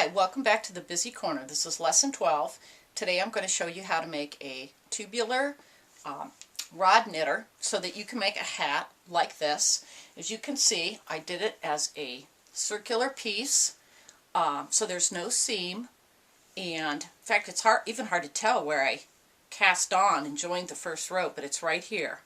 Hi, welcome back to the Busy Corner. This is lesson 12. Today I'm going to show you how to make a tubular rod knitter so that you can make a hat like this. As you can see, I did it as a circular piece, so there's no seam, and in fact it's even hard to tell where I cast on and joined the first row, but it's right here.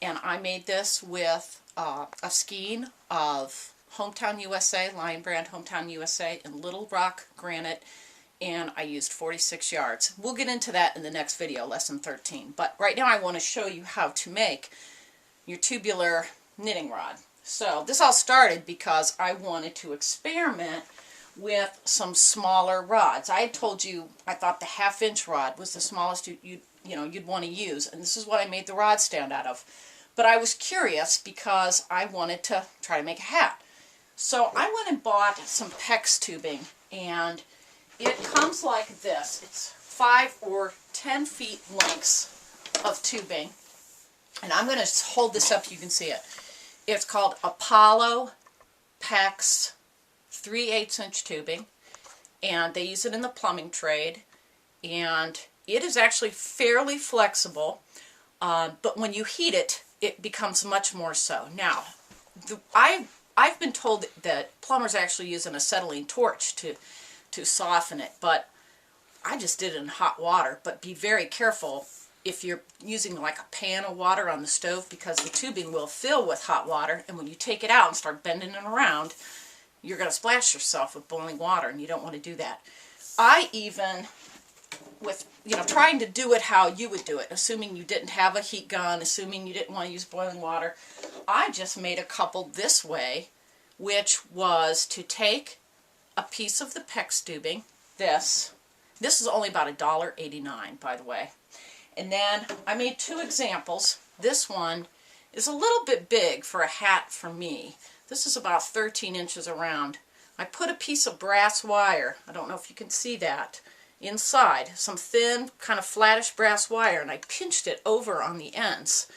And I made this with a skein of Hometown USA, Lion Brand Hometown USA, in Little Rock granite, and I used 46 yards. We'll get into that in the next video, lesson 13. But right now I want to show you how to make your tubular knitting rod. So this all started because I wanted to experiment with some smaller rods. I had told you I thought the 1/2-inch rod was the smallest you'd want to use, and this is what I made the rod stand out of. But I was curious because I wanted to try to make a hat. So I went and bought some PEX tubing, and it comes like this. It's 5 or 10 feet lengths of tubing, and I'm going to hold this up so you can see it. It's called Apollo PEX 3/8-inch tubing, and they use it in the plumbing trade, and it is actually fairly flexible, but when you heat it, it becomes much more so. Now, I've been told that plumbers actually use an acetylene torch to soften it, but I just did it in hot water. But be very careful if you're using like a pan of water on the stove, because the tubing will fill with hot water, and when you take it out and start bending it around, you're going to splash yourself with boiling water, and you don't want to do that. I even, with trying to do it how you would do it, assuming you didn't have a heat gun, assuming you didn't want to use boiling water, I just made a couple this way, which was to take a piece of the PEX tubing, this is only about $1.89, by the way, and then I made 2 examples. This one is a little bit big for a hat for me. This is about 13 inches around. I put a piece of brass wire, I don't know if you can see that, inside, some thin, kind of flattish brass wire, and I pinched it over on the ends,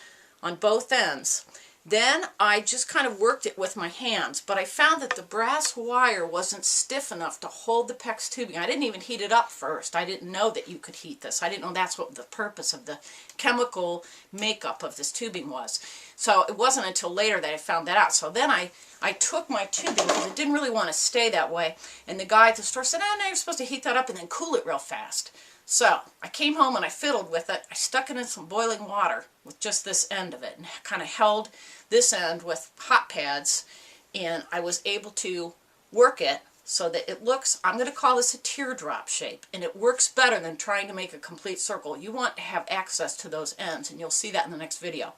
on both ends. Then I just kind of worked it with my hands, but I found that the brass wire wasn't stiff enough to hold the PEX tubing. I didn't even heat it up first. I didn't know that you could heat this. I didn't know that's what the purpose of the chemical makeup of this tubing was. So it wasn't until later that I found that out. So then I took my tubing, because it didn't really want to stay that way, and the guy at the store said, "Oh, no, you're supposed to heat that up and then cool it real fast." So I came home and I fiddled with it. I stuck it in some boiling water with just this end of it, and kind of held this end with hot pads, and I was able to work it so that it looks, I'm going to call this a teardrop shape, and it works better than trying to make a complete circle. You want to have access to those ends, and you'll see that in the next video.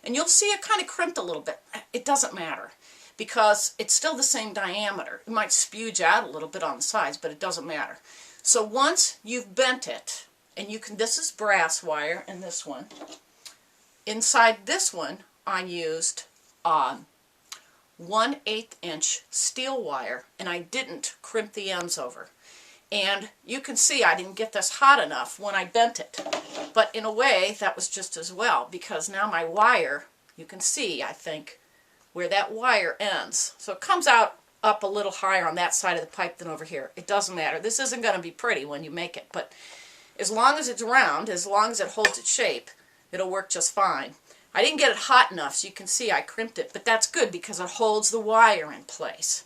And you'll see it kind of crimped a little bit. It doesn't matter, because it's still the same diameter. It might spewge out a little bit on the sides, but it doesn't matter. So once you've bent it, and you can, this is brass wire, and this one, inside this one I used 1/8-inch steel wire, and I didn't crimp the ends over. And you can see I didn't get this hot enough when I bent it, but in a way that was just as well, because now my wire, you can see, I think, where that wire ends. So it comes out up a little higher on that side of the pipe than over here. It doesn't matter. This isn't going to be pretty when you make it, but as long as it's round, as long as it holds its shape, it'll work just fine. I didn't get it hot enough, so you can see I crimped it, but that's good because it holds the wire in place.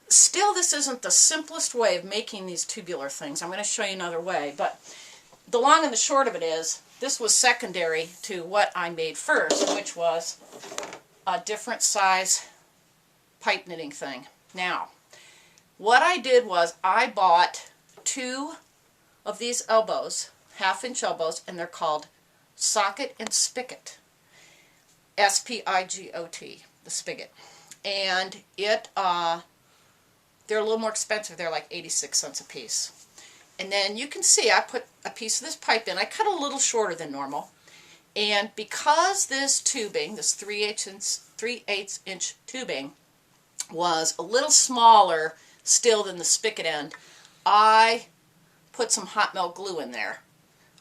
Still, this isn't the simplest way of making these tubular things. I'm going to show you another way, but the long and the short of it is, this was secondary to what I made first, which was a different size pipe knitting thing. Now, what I did was I bought 2 of these elbows, 1/2-inch elbows, and they're called socket and spigot. S-P-I-G-O-T, the spigot. And they're a little more expensive. They're like 86 cents a piece. And then you can see I put a piece of this pipe in. I cut a little shorter than normal. And because this tubing, this 3/8-inch tubing, was a little smaller still than the spigot end, I put some hot melt glue in there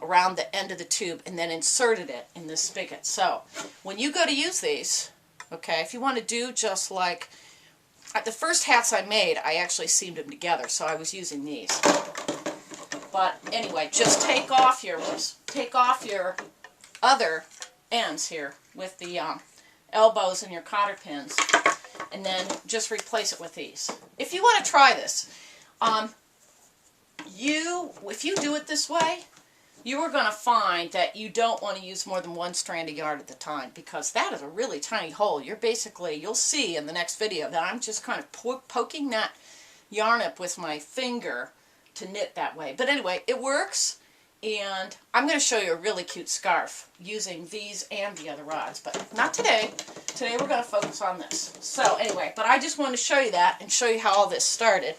around the end of the tube and then inserted it in this spigot. So when you go to use these, okay, if you want to do just like the first hats I made, I actually seamed them together, so I was using these. But anyway, just take off your other ends here with the elbows and your cotter pins, and then just replace it with these. If you want to try this, if you do it this way, you are going to find that you don't want to use more than one strand of yarn at the time, because that is a really tiny hole. You'll see in the next video that I'm just kind of poking that yarn up with my finger to knit that way. But anyway, it works, and I'm going to show you a really cute scarf using these and the other rods, but not today. Today we're going to focus on this. So anyway, but I just wanted to show you that and show you how all this started.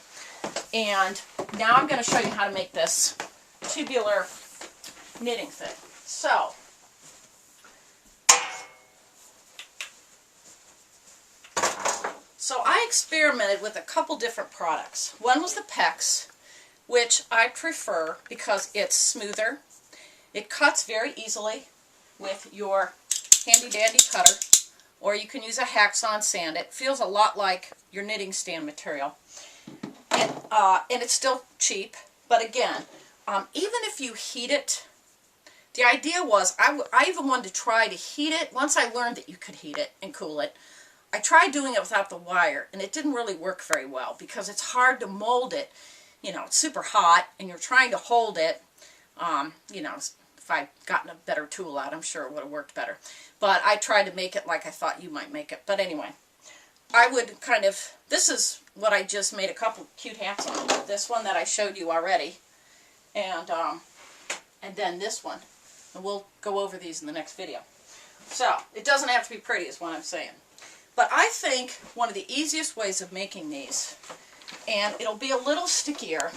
And now I'm going to show you how to make this tubular knitting thing. So I experimented with a couple different products. One was the PEX, which I prefer because it's smoother. It cuts very easily with your handy dandy cutter, or you can use a hacksaw and sand it. It feels a lot like your knitting stand material. And it's still cheap, but again, even if you heat it, the idea was, I even wanted to try to heat it. Once I learned that you could heat it and cool it, I tried doing it without the wire, and it didn't really work very well because it's hard to mold it. You know, it's super hot, and you're trying to hold it. You know, if I'd gotten a better tool out, I'm sure it would have worked better. But I tried to make it like I thought you might make it. But anyway, I would kind of, this is what I just made a couple cute hats on. This one that I showed you already, and then this one. And we'll go over these in the next video. So, it doesn't have to be pretty is what I'm saying. But I think one of the easiest ways of making these, and it'll be a little stickier,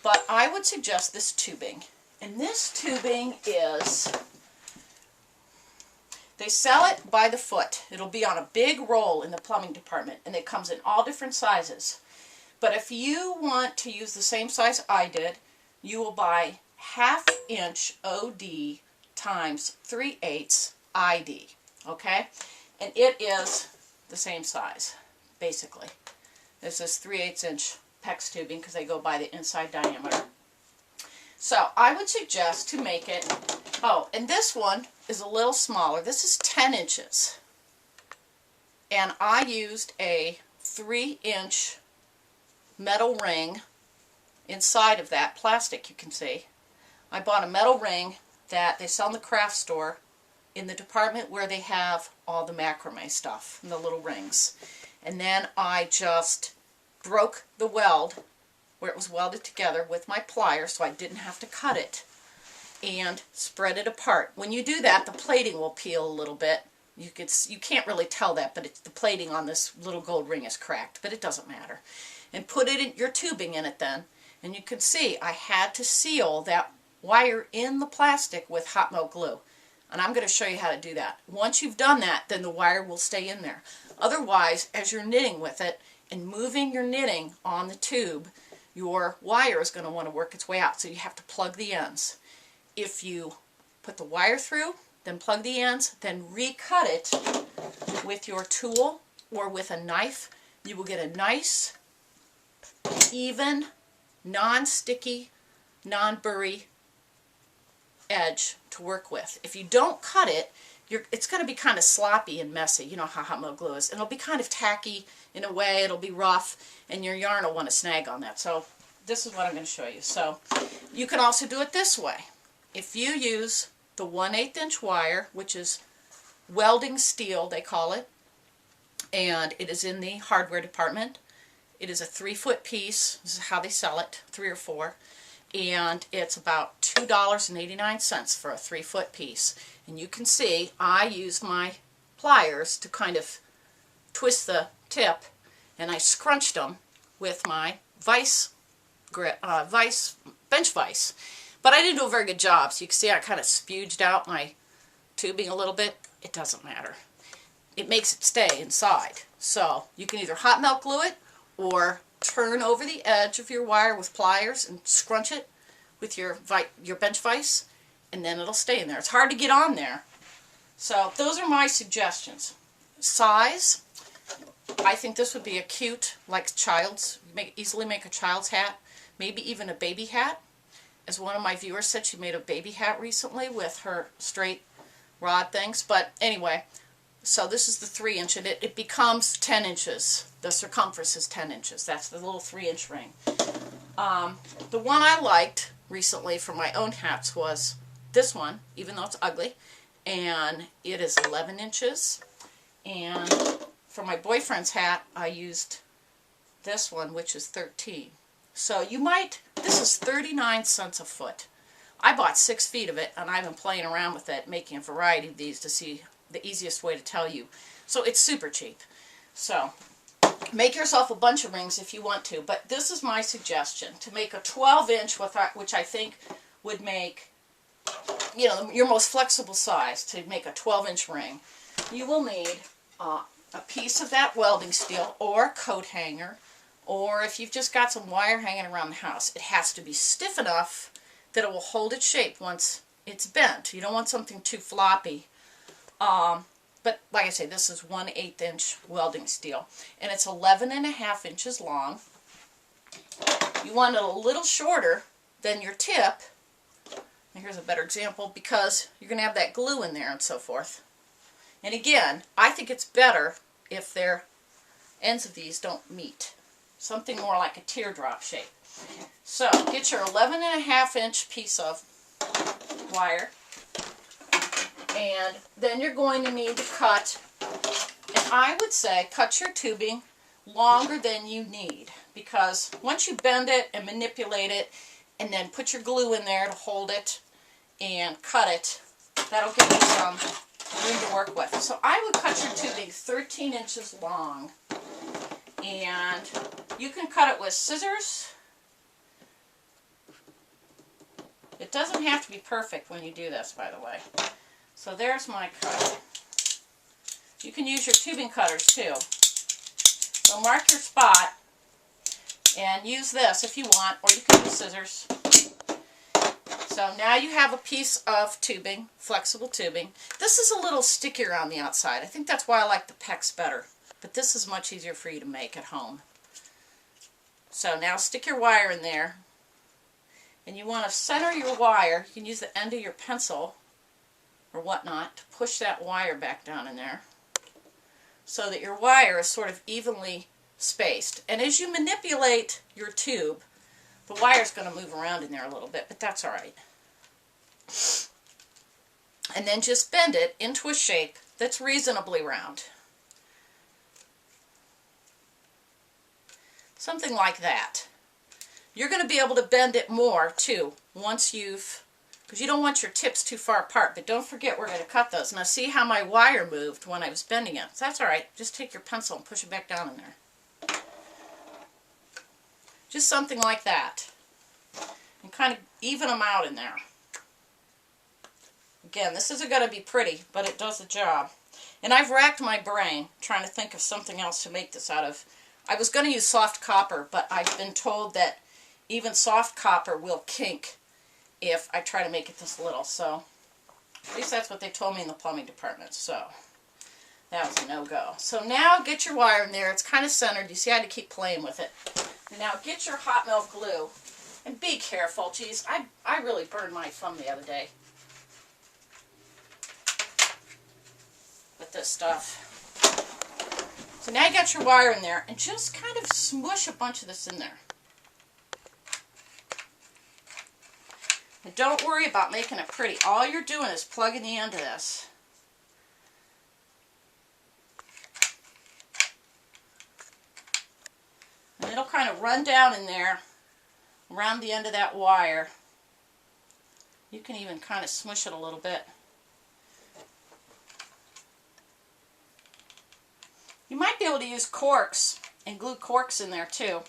but I would suggest this tubing. And this tubing is, they sell it by the foot. It'll be on a big roll in the plumbing department, and it comes in all different sizes. But if you want to use the same size I did, you will buy 1/2 inch OD times 3/8 ID, okay? And it is the same size, basically. This is 3/8 inch PEX tubing because they go by the inside diameter. So I would suggest to make it, oh, and this one is a little smaller. This is 10 inches. And I used a 3-inch metal ring inside of that plastic, you can see. I bought a metal ring that they sell in the craft store in the department where they have all the macrame stuff and the little rings. And then I just broke the weld where it was welded together with my pliers so I didn't have to cut it, and spread it apart. When you do that, the plating will peel a little bit. You can't really tell that, but the plating on this little gold ring is cracked, but it doesn't matter. And put it in your tubing in it then, and you can see I had to seal that wire in the plastic with hot melt glue. And I'm going to show you how to do that. Once you've done that, then the wire will stay in there. Otherwise, as you're knitting with it and moving your knitting on the tube, your wire is going to want to work its way out, so you have to plug the ends. If you put the wire through, then plug the ends, then recut it with your tool or with a knife, you will get a nice, even, non-sticky, non-burry edge to work with. If you don't cut it, it's going to be kind of sloppy and messy. You know how hot melt glue is. And it'll be kind of tacky in a way. It'll be rough, and your yarn will want to snag on that. So this is what I'm going to show you. So you can also do it this way. If you use the 1/8 inch wire, which is welding steel, they call it, and it is in the hardware department. It is a 3-foot piece. This is how they sell it, 3 or 4. And it's about $2.89 for a 3-foot piece. And you can see I used my pliers to kind of twist the tip, and I scrunched them with my bench vise. But I didn't do a very good job, so you can see I kind of spuged out my tubing a little bit. It doesn't matter. It makes it stay inside. So you can either hot melt glue it or turn over the edge of your wire with pliers and scrunch it with your bench vise, and then it'll stay in there. It's hard to get on there. So those are my suggestions. Size, I think this would be a cute, like child's, easily make a child's hat, maybe even a baby hat. As one of my viewers said, she made a baby hat recently with her straight rod things. But anyway, so this is the 3-inch, and it becomes 10 inches. The circumference is 10 inches. That's the little 3-inch ring. The one I liked recently for my own hats was this one, even though it's ugly, and it is 11 inches. And for my boyfriend's hat, I used this one, which is 13. So you might, this is 39 cents a foot. I bought 6 feet of it, and I've been playing around with it, making a variety of these to see the easiest way to tell you. So it's super cheap. So make yourself a bunch of rings if you want to, but this is my suggestion, to make a 12-inch, which I think would make, you know, your most flexible size, to make a 12-inch ring. You will need a piece of that welding steel, or a coat hanger, or if you've just got some wire hanging around the house. It has to be stiff enough that it will hold its shape once it's bent. You don't want something too floppy. But like I say, this is 1/8 inch welding steel, and it's 11.5 inches long. You want it a little shorter than your tip. And here's a better example, because you're going to have that glue in there and so forth. And again, I think it's better if their ends of these don't meet. Something more like a teardrop shape. So get your 11.5 inch piece of wire, and then you're going to need to cut, and I would say cut your tubing longer than you need, because once you bend it and manipulate it and then put your glue in there to hold it and cut it, that'll give you some room to work with. So I would cut your tubing 13 inches long, and you can cut it with scissors. It doesn't have to be perfect when you do this, by the way. So there's my cut. You can use your tubing cutters too. So mark your spot and use this if you want, or you can use scissors. So now you have a piece of tubing, flexible tubing. This is a little stickier on the outside. I think that's why I like the PEX better. But this is much easier for you to make at home. So now stick your wire in there. And you want to center your wire. You can use the end of your pencil or whatnot to push that wire back down in there, so that your wire is sort of evenly spaced. And as you manipulate your tube, the wire is going to move around in there a little bit, but that's alright. And then just bend it into a shape that's reasonably round. Something like that. You're going to be able to bend it more too once you've, because you don't want your tips too far apart, but don't forget we're going to cut those. Now see how my wire moved when I was bending it. So that's alright. Just take your pencil and push it back down in there. Just something like that. And kind of even them out in there. Again, this isn't going to be pretty, but it does the job. And I've racked my brain trying to think of something else to make this out of. I was going to use soft copper, but I've been told that even soft copper will kink if I try to make it this little. So at least that's what they told me in the plumbing department. So that was a no-go. So now get your wire in there. It's kind of centered. You see, I had to keep playing with it. And now get your hot melt glue. And be careful. Geez, I really burned my thumb the other day with this stuff. So now you got your wire in there, and just kind of smush a bunch of this in there. And don't worry about making it pretty. All you're doing is plugging the end of this. And it'll kind of run down in there around the end of that wire. You can even kind of smush it a little bit. You might be able to use corks and glue corks in there too.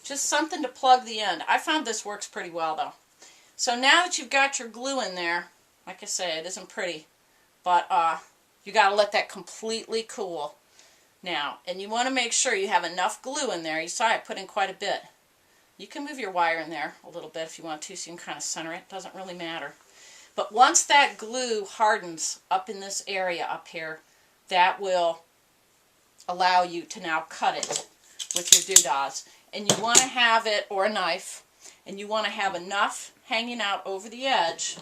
Just something to plug the end. I found this works pretty well though. So now that you've got your glue in there, like I say, it isn't pretty, but you got to let that completely cool now. And you want to make sure you have enough glue in there. You saw I put in quite a bit. You can move your wire in there a little bit if you want to, so you can kind of center it. Doesn't really matter. But once that glue hardens up in this area up here, that will allow you to now cut it with your doodads. And you want to have it, or a knife, and you want to have enough hanging out over the edge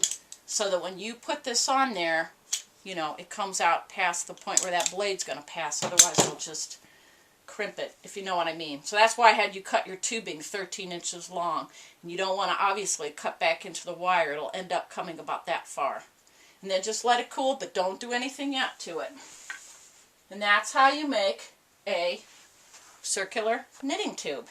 so that when you put this on there, you know, it comes out past the point where that blade's going to pass. Otherwise it'll just crimp it, if you know what I mean. So that's why I had you cut your tubing 13 inches long. And you don't want to obviously cut back into the wire. It'll end up coming about that far. And then just let it cool, but don't do anything yet to it. And that's how you make a circular knitting tube.